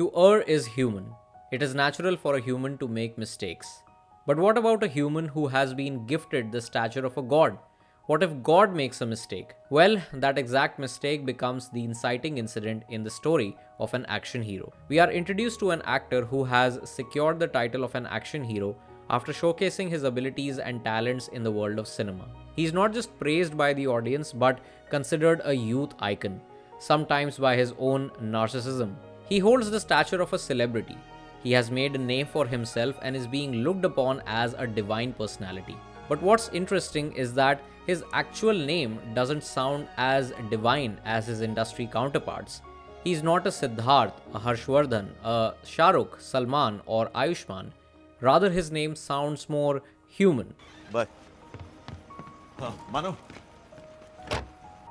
To err is human. It is natural for a human to make mistakes. But what about a human who has been gifted the stature of a god? What if God makes a mistake? Well, that exact mistake becomes the inciting incident in the story of an action hero. We are introduced to an actor who has secured the title of an action hero after showcasing his abilities and talents in the world of cinema. He is not just praised by the audience but considered a youth icon, sometimes by his own narcissism. He holds the stature of a celebrity. He has made a name for himself and is being looked upon as a divine personality. But what's interesting is that his actual name doesn't sound as divine as his industry counterparts. He's not a Siddharth, a Harshvardhan, a Shahrukh, Salman, or Ayushman. Rather, his name sounds more human. Bye. Manav.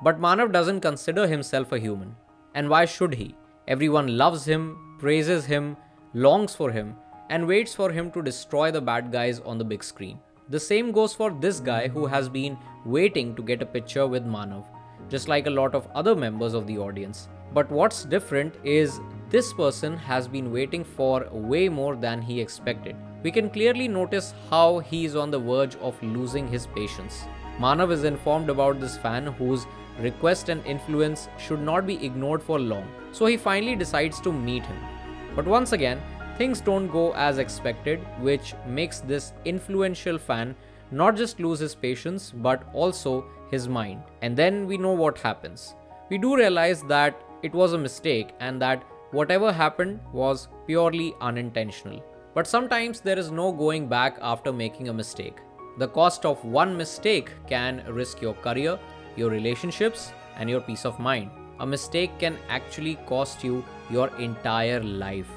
But Manav doesn't consider himself a human. And why should he? Everyone loves him, praises him, longs for him, and waits for him to destroy the bad guys on the big screen. The same goes for this guy who has been waiting to get a picture with Manav, just like a lot of other members of the audience. But what's different is this person has been waiting for way more than he expected. We can clearly notice how he is on the verge of losing his patience. Manav is informed about this fan whose request and influence should not be ignored for long, so he finally decides to meet him. But once again, things don't go as expected, which makes this influential fan not just lose his patience but also his mind. And then we know what happens. We do realize that it was a mistake and that whatever happened was purely unintentional. But sometimes there is no going back after making a mistake. The cost of one mistake can risk your career, your relationships, and your peace of mind. A mistake can actually cost you your entire life.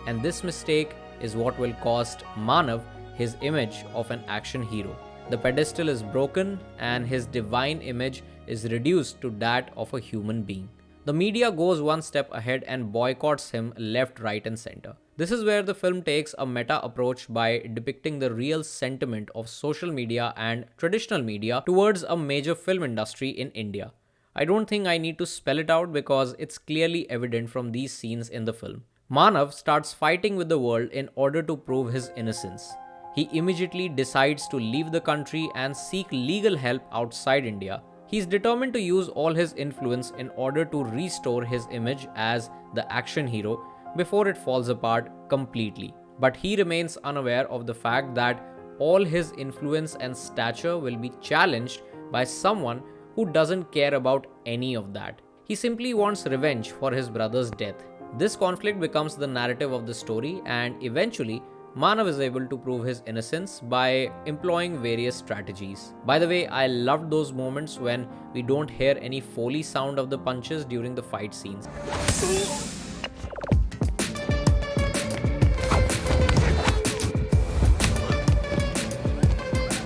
And this mistake is what will cost Manav his image of an action hero. The pedestal is broken and his divine image is reduced to that of a human being. The media goes one step ahead and boycotts him left, right, and center. This is where the film takes a meta approach by depicting the real sentiment of social media and traditional media towards a major film industry in India. I don't think I need to spell it out because it's clearly evident from these scenes in the film. Manav starts fighting with the world in order to prove his innocence. He immediately decides to leave the country and seek legal help outside India. He's determined to use all his influence in order to restore his image as the action hero before it falls apart completely. But he remains unaware of the fact that all his influence and stature will be challenged by someone who doesn't care about any of that. He simply wants revenge for his brother's death. This conflict becomes the narrative of the story, and eventually Manav is able to prove his innocence by employing various strategies. By the way, I loved those moments when we don't hear any Foley sound of the punches during the fight scenes.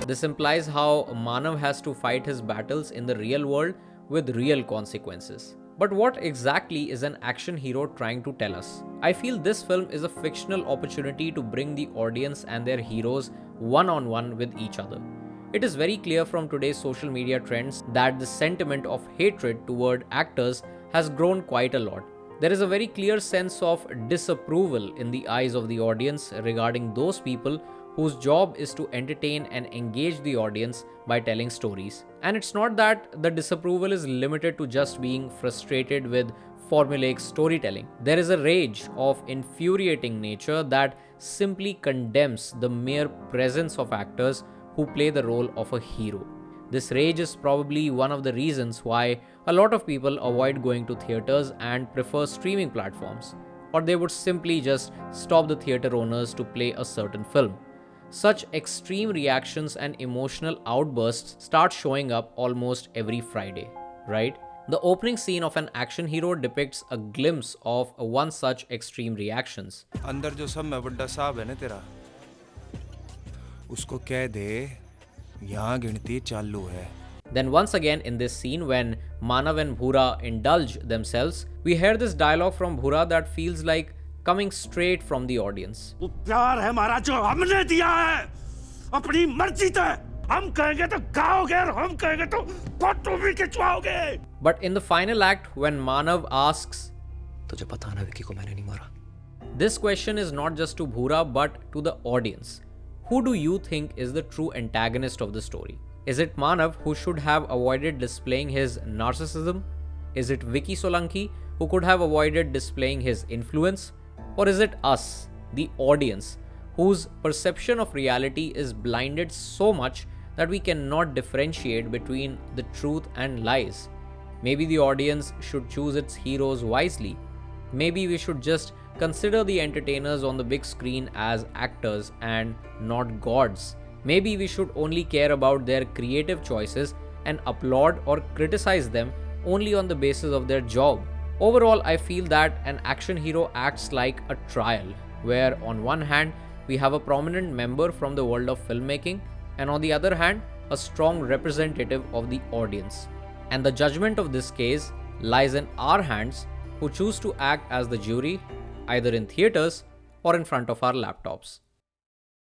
This implies how Manav has to fight his battles in the real world with real consequences. But what exactly is an action hero trying to tell us? I feel this film is a fictional opportunity to bring the audience and their heroes one-on-one with each other. It is very clear from today's social media trends that the sentiment of hatred toward actors has grown quite a lot. There is a very clear sense of disapproval in the eyes of the audience regarding those people whose job is to entertain and engage the audience by telling stories. And it's not that the disapproval is limited to just being frustrated with formulaic storytelling. There is a rage of infuriating nature that simply condemns the mere presence of actors who play the role of a hero. This rage is probably one of the reasons why a lot of people avoid going to theaters and prefer streaming platforms, or they would simply just stop the theater owners to play a certain film. Such extreme reactions and emotional outbursts start showing up almost every Friday, right? The opening scene of an action hero depicts a glimpse of one such extreme reactions. अंदर जो सब में बड़ा साहब है ना तेरा, उसको कह दे यहाँ गिनती चालू है. Then once again in this scene when Manav and Bhura indulge themselves, we hear this dialogue from Bhura that feels like coming straight from the audience. वो प्यार है हमारा जो हमने दिया है अपनी मर्जी से. हम कहेंगे तो गाओगे और हम कहेंगे तो फोटो भी खिंचवाओगे. But in the final act when Manav asks, तुझे पता ना विकी को मैंने नहीं मारा. This question is not just to Bhura but to the audience. Who do you think is the true antagonist of the story? Is it Manav, who should have avoided displaying his narcissism? Is it Vicky Solanki, who could have avoided displaying his influence? Or is it us, the audience, whose perception of reality is blinded so much that we cannot differentiate between the truth and lies? Maybe the audience should choose its heroes wisely. Maybe we should just consider the entertainers on the big screen as actors and not gods. Maybe we should only care about their creative choices and applaud or criticize them only on the basis of their job. Overall, I feel that an action hero acts like a trial, where on one hand, we have a prominent member from the world of filmmaking, and on the other hand, a strong representative of the audience. And the judgment of this case lies in our hands, who choose to act as the jury, either in theaters or in front of our laptops.